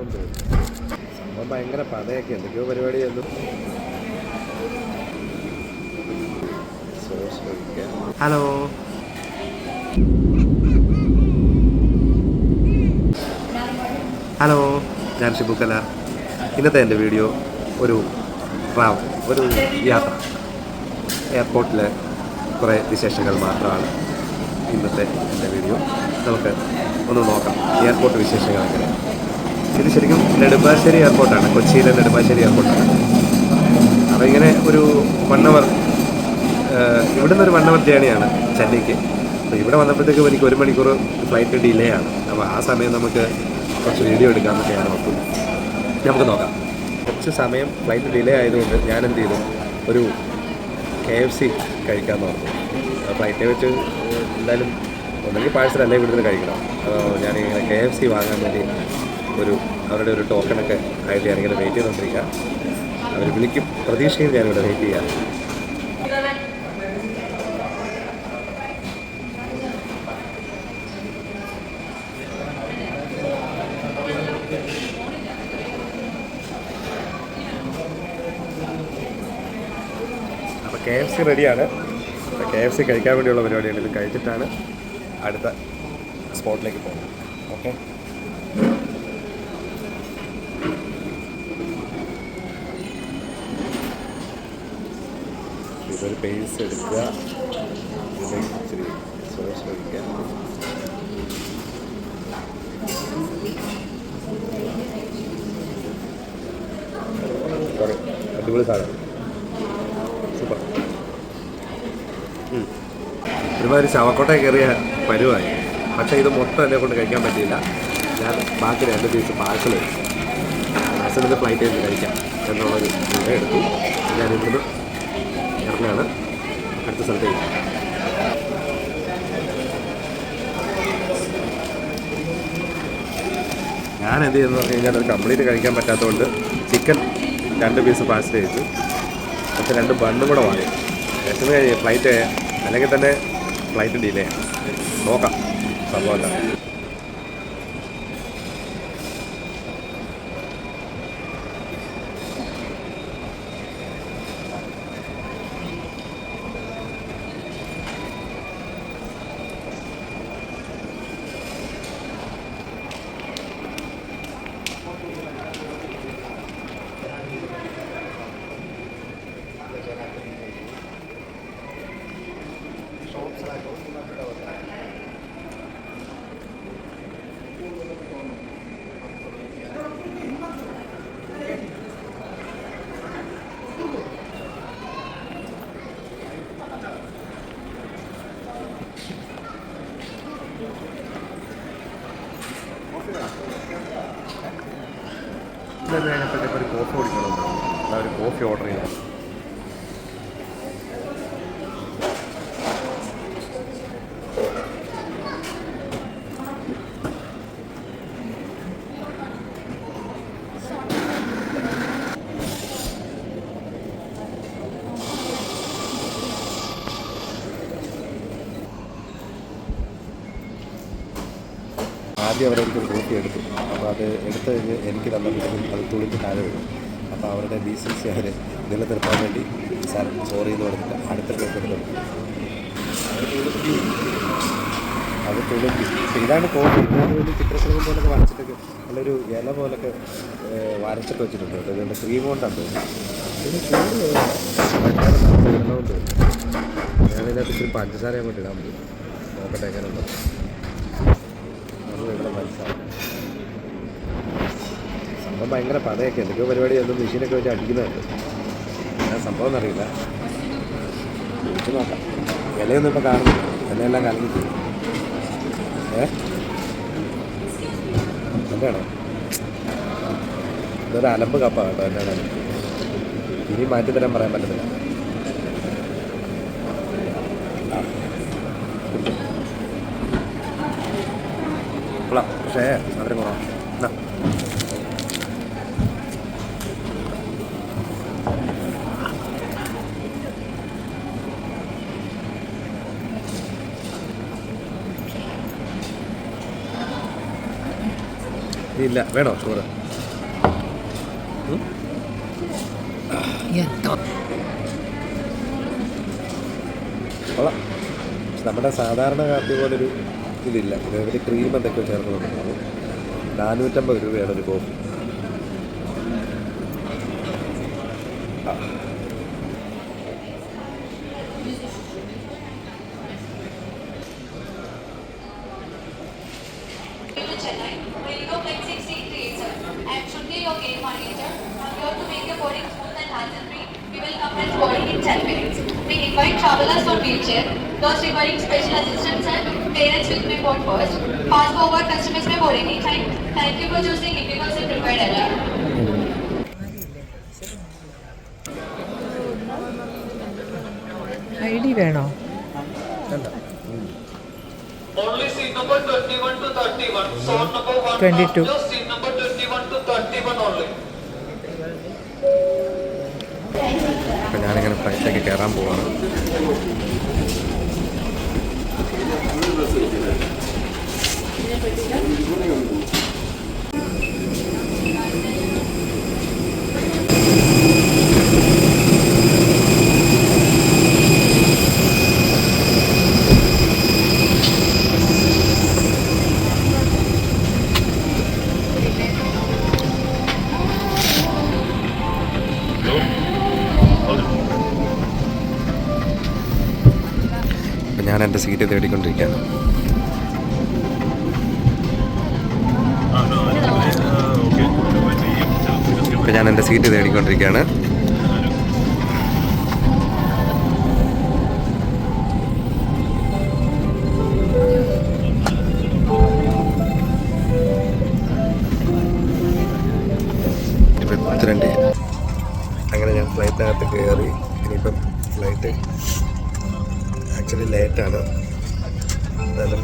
ഇറങ്ങണമെന്ന് തോന്നുന്നു. സംഭവം ഭയങ്കര പതയൊക്കെ എന്തൊക്കെയോ പരിപാടിയായിരുന്നു. ഹലോ, ഹലോ, ഞാൻ ഷിബുക്കല. ഇന്നത്തെ എൻ്റെ വീഡിയോ ഒരു യാത്ര, എയർപോർട്ടിലെ കുറേ വിശേഷങ്ങൾ മാത്രമാണ് ഇന്നത്തെ എൻ്റെ വീഡിയോ. നമുക്ക് ഒന്ന് നോക്കാം എയർപോർട്ട് വിശേഷങ്ങൾ എങ്ങനെ. ഇത് ശരിക്കും നെടുമ്പാശ്ശേരി എയർപോർട്ടാണ്, കൊച്ചിയിലെ നെടുമ്പാശ്ശേരി എയർപോർട്ടാണ്. അപ്പോൾ ഇങ്ങനെ ഒരു 1 അവർ, ഇവിടുന്ന് ഒരു 1 അവർ ജേണിയാണ് ചെന്നൈക്ക്. അപ്പോൾ ഇവിടെ വന്നപ്പോഴത്തേക്കും എനിക്ക് 1 മണിക്കൂർ ഫ്ലൈറ്റ് ഡിലേ ആണ്. അപ്പോൾ ആ സമയം നമുക്ക് കുറച്ച് വീഡിയോ എടുക്കാമെന്നൊക്കെ ഞാൻ ഓർത്തു. നമുക്ക് നോക്കാം. കുറച്ച് സമയം ഫ്ലൈറ്റ് ഡിലേ ആയതുകൊണ്ട് ഞാൻ എന്ത് ചെയ്തു, ഒരു KFC കഴിക്കാമെന്ന് ഓർത്തു. ഫ്ലൈറ്റിൽ വെച്ച് എന്തായാലും ഒന്നെങ്കിൽ പാഴ്സൽ അല്ലെങ്കിൽ ഇവിടുന്ന് കഴിക്കണം. അപ്പോൾ ഞാനിങ്ങനെ KFC വാങ്ങാൻ വേണ്ടി അവരുടെ ഒരു ടോക്കണൊക്കെ ആയിട്ട് ഞാനിങ്ങനെ വെയിറ്റ് ചെയ്തുകൊണ്ടിരിക്കുക. അവർ വിളിക്കും പ്രതീക്ഷയിൽ ഞാനിവിടെ വെയിറ്റ് ചെയ്യാം. അപ്പോൾ KFC റെഡിയാണ്. KFC കഴിക്കാൻ വേണ്ടിയുള്ള പരിപാടിയാണ്. ഇത് കഴിച്ചിട്ടാണ് അടുത്ത സ്പോട്ടിലേക്ക് പോകുന്നത്. ഓക്കെ, ഇതൊരു പേസ് എടുക്കുക, ഇതിലേക്ക് ഇച്ചിരി സോസ് ഒഴിക്കുക. അടിപൊളി സാധനം, സൂപ്പർ. ഒരുമാതിരി ശവക്കോട്ട കയറിയ പരുവായി. പക്ഷേ ഇത് മൊത്തം എന്നെ കൊണ്ട് കഴിക്കാൻ പറ്റിയില്ല. ഞാൻ ബാക്കി 2 പീസ് പാഴ്സൽ എടുത്തു. പാഴ്സലിൻ്റെ ഫ്ലൈറ്റിൽ നിന്ന് കഴിക്കാം എന്നുള്ളൊരു നിർണ്ണയം എടുത്തു. ഞാൻ ഇവിടുന്ന് ഇറങ്ങാണ് അടുത്ത സ്ഥലത്തേക്ക്. ഞാൻ എന്ത് ചെയ്യുന്നു പറഞ്ഞു കഴിഞ്ഞാൽ അത് കംപ്ലീറ്റ് കഴിക്കാൻ പറ്റാത്തതുകൊണ്ട് ചിക്കൻ 2 പീസ് പാഴ്സൽ ചെയ്തു. പക്ഷേ 2 ബണ്ണും കൂടെ വാങ്ങി. വിശന്ന് കഴിഞ്ഞ് ഫ്ലൈറ്റ് അല്ലെങ്കിൽ തന്നെ ഫ്ലൈറ്റ് ഡിലേ നോക്കാം സംഭവം എന്താണ്. ഇത് കഴിഞ്ഞപ്പോഴത്തേക്ക് ഒരു കോഫി കുടിക്കണമെന്ന് ഒരു കോഫി ഓർഡർ ചെയ്യാം. ആദ്യം അവരെനിക്കൊരു കോപ്പി എടുത്തു. അപ്പോൾ അത് എടുത്തു കഴിഞ്ഞ് എനിക്ക് തന്നപ്പോഴത്തേക്കും അത് തുളിച്ച് താഴെ വീഴും. അപ്പോൾ അവരുടെ BCC അവർ നിലനിർത്താൻ വേണ്ടി സാർ സോറി എന്ന് പറഞ്ഞിട്ട് അടുത്ത കോപ്പി എടുത്തു. അത് തുളുമ്പി. ഇതാണ് കോപ്പി. ഇതിനകത്ത് വലിയ ചിത്രശലഭം പോലൊക്കെ വരച്ചിട്ടൊക്കെ നല്ലൊരു ഇല പോലൊക്കെ വരച്ചിട്ട് വെച്ചിട്ടുണ്ട്. അതുകൊണ്ട് ക്രീം കൊണ്ടാണ് തോന്നുന്നു. പിന്നെ ചൂട് ഇടണമെന്ന് തോന്നുന്നു. ഞാനിതിനകത്ത് ഇച്ചിരി പഞ്ചസാര അങ്ങോട്ട് ഇടാൻ പറ്റും. നോക്കട്ടെ എങ്ങനെയുണ്ടോ. ഇവിടെ മനസ്സിലാവും സംഭവം ഭയങ്കര പതയൊക്കെ എന്തൊക്കെയോ പരിപാടിയായിരുന്നു. മെഷീനൊക്കെ വെച്ച് അടിക്കുന്നുണ്ട്. എന്താ സംഭവം എന്നറിയില്ല. വിളിച്ച് നോക്കാം. വിലയൊന്നും ഇപ്പോൾ കാണുന്നില്ല. വിലയെല്ലാം കലങ്ങി പോയി. എന്താണോ ഇതൊരു അലമ്പ് കപ്പാണ് കേട്ടോ. എന്താണ് ഇനി മാറ്റിത്തരാൻ പറയാൻ പറ്റത്തില്ല. പക്ഷേ അവരും കുറവാണ്. ഈ ഇല്ല, വേണോ ചോറ്? കൊള്ളാം. നമ്മുടെ സാധാരണ കാപ്പി പോലൊരു ഇതില്ല. ഇതേപോലെ ക്രീം എന്തൊക്കെയോ ചേർക്കുന്നുണ്ടാവും. 450 രൂപയാണ് ഒരു coffee. We invite travelers on wheelchair, those requiring special assistance and parents will be brought first. Fast forward customers may board any time. Thank you for choosing Indigo and prepared area. ID വേണോ? Only seat number 21 to 31. Slot number 1. 22. Just seat number 21 to 31 only. അപ്പം ഞാനിങ്ങനെ ഫ്ലൈറ്റിലേക്ക് കയറാൻ പോവാണ്. ഞാൻ എൻ്റെ seat തേടിക്കൊണ്ടിരിക്കുകയാണ്. ഇപ്പം ഞാൻ എൻ്റെ സീറ്റ് തേടിക്കൊണ്ടിരിക്കുകയാണ്. ഇപ്പം 32. അങ്ങനെ ഞാൻ ഫ്ലൈറ്റിനകത്ത് കയറി. ഇനിയിപ്പം ഫ്ലൈറ്റ് ആക്ച്വലി ലേറ്റാണ്. എന്നാലും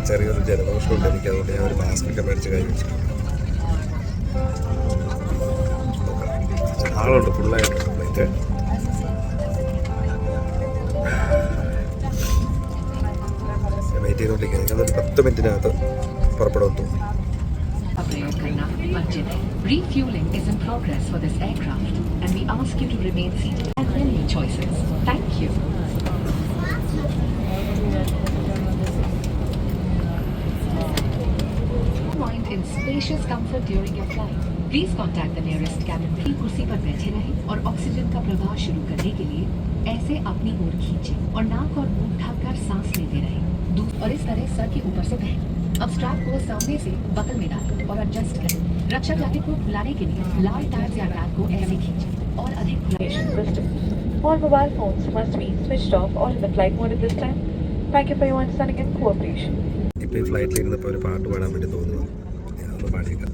ചെറിയൊരു ജലദോഷമുണ്ട് എനിക്ക്. അതുകൊണ്ട് ഞാൻ ഒരു മാസ്കൊക്കെ മേടിച്ച് കൈ വെച്ചിട്ടുണ്ട്. ആളുണ്ട് ഫുള്ളായിട്ട് ഫ്ലൈറ്റ്. വെയിറ്റ് ചെയ്തുകൊണ്ടിരിക്കുക. ഞാനൊരു 10 മിനിറ്റിനകത്ത് പുറപ്പെടുമെന്ന് തോന്നുന്നു. Refueling is in progress for this aircraft and we ask you to remain seated and many choices. Thank you. Mind in spacious comfort during your flight. Please contact the nearest cabin crew. कुर्सी पर बैठे रहें और oxygen का प्रवाह शुरू करने के लिए ऐसे अपनी ओर खींचें और नाक और मुंह ढककर सांस लेते रहें. और इस तरह सर के ऊपर से बहें. अब स्ट्रैप को सामने से बगल में डालें और एडजस्ट करें. रक्षा जैकेट को खुलाने के लिए लाल टैग्स या टैग को ऐसे खींचें और अधिक All mobile phones must be switched off or in the flight mode at this time. Thank you for your understanding and cooperation. ഇപ്പോൾ ഈ ഫ്ലൈറ്റിൽ ഇരുന്നപ്പോൾ ഒരു പാട്ട് പാടാൻ വേണ്ടി തോന്നുന്നു. ഞാനൊന്ന് പാടിയേക്കാം.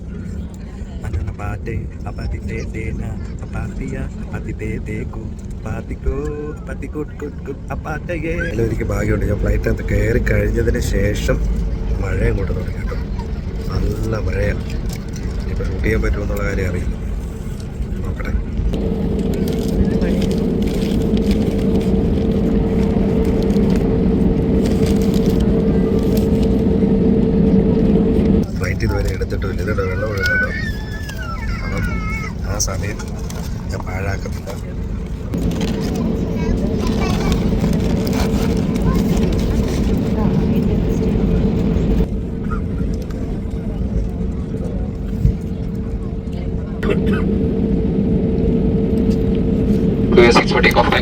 എനിക്ക് ഭാഗ്യമുണ്ട്. ഞാൻ ഫ്ലൈറ്റിനകത്ത് കയറി കഴിഞ്ഞതിന് ശേഷം മഴ ഇങ്ങോട്ട് തുടങ്ങി കേട്ടോ. നല്ല മഴയാണ്. ഇനിയിപ്പോൾ ഷൂട്ട് ചെയ്യാൻ പറ്റുമെന്നുള്ള കാര്യം അറിയില്ല. നോക്കട്ടെ. ഫ്ലൈറ്റ് ഇതുവരെ എടുത്തിട്ടില്ല. ഇതിവിടെ വെള്ളം ഒഴുകുന്നുണ്ടോ? അപ്പം ആ സമയം ഞാൻ പാഴാക്കുന്നില്ല.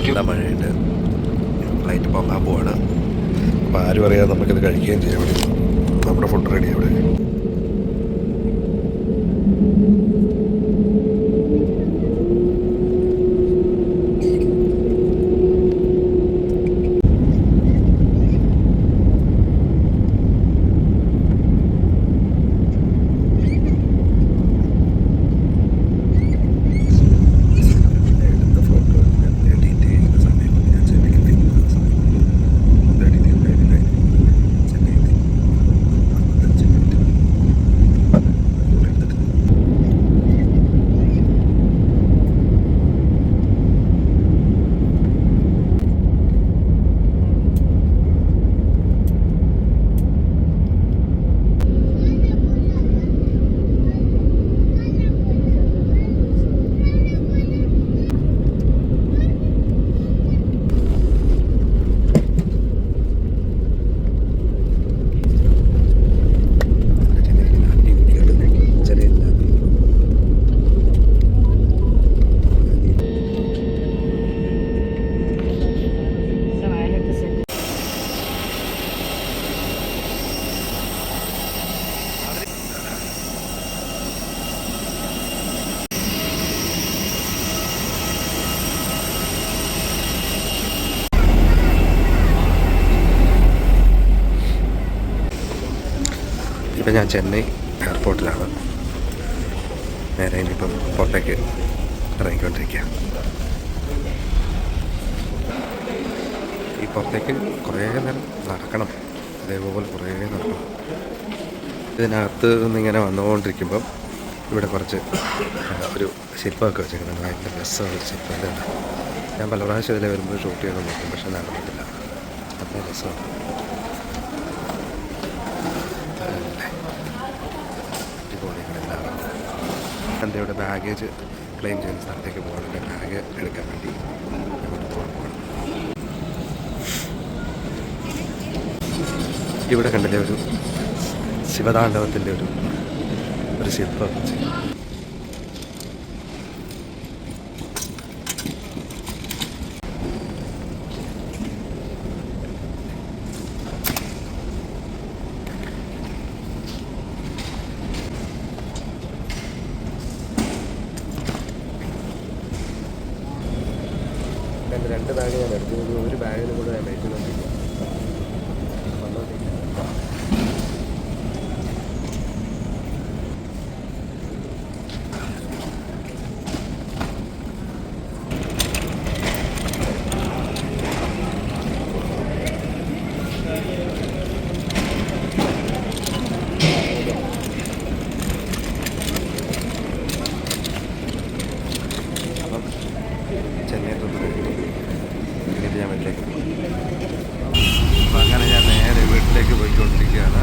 നല്ല മഴയുണ്ട്. ഫ്ലൈറ്റ് പോകാൻ പോവാണ്. അപ്പോൾ ആരും അറിയാതെ നമുക്കിത് കഴിക്കുകയും ചെയ്യാം. നമ്മുടെ ഫുഡ് റെഡി അവിടെ. ഇപ്പം ഞാൻ ചെന്നൈ എയർപോർട്ടിലാണ്. നേരെ ഇനിയിപ്പം പുറത്തേക്ക് ഇറങ്ങിക്കൊണ്ടിരിക്കുക. ഈ പുറത്തേക്ക് കുറേ നേരം നടക്കണം, അതേപോലെ കുറേ നടക്കണം. ഇതിനകത്ത് നിന്നിങ്ങനെ വന്നുകൊണ്ടിരിക്കുമ്പം ഇവിടെ കുറച്ച് ഒരു ശില്പമൊക്കെ വെച്ചിരിക്കുന്നത് ഭയങ്കര രസമുള്ള ശില്പം. ഇതുണ്ട്, ഞാൻ പല പ്രാവശ്യം ഇതിൽ വരുമ്പോൾ ഷൂട്ട് ചെയ്ത് നോക്കും, പക്ഷെ നടന്നിട്ടില്ല. നല്ല രസമാണ്. എൻ്റെ ഇവിടെ ബാഗേജ് ക്ലെയിം ചെയ്യുന്ന സ്ഥലത്തേക്ക് പോകാനുള്ള ബാഗ് എടുക്കാൻ വേണ്ടി അങ്ങോട്ട് പോകണം. ഇവിടെ കണ്ടില്ലേ ഒരു ശിവതാണ്ഡവത്തിൻ്റെ ഒരു ശില്പം വെച്ച്. എൻ്റെ 2 ബാഗ് ഞാൻ എടുത്തു. ഒരു ബാഗിന് കൂടെ ഞാൻ വെയിറ്റ് ചെയ്തുകൊണ്ടിരിക്കുക. ചെന്നൈത്തോട്ട് കഴിഞ്ഞു. എന്നിട്ട് ഞാൻ വീട്ടിലേക്ക് പോകും. അപ്പം അങ്ങനെ ഞാൻ നേരെ വീട്ടിലേക്ക് പോയിക്കൊണ്ടിരിക്കുകയാണ്.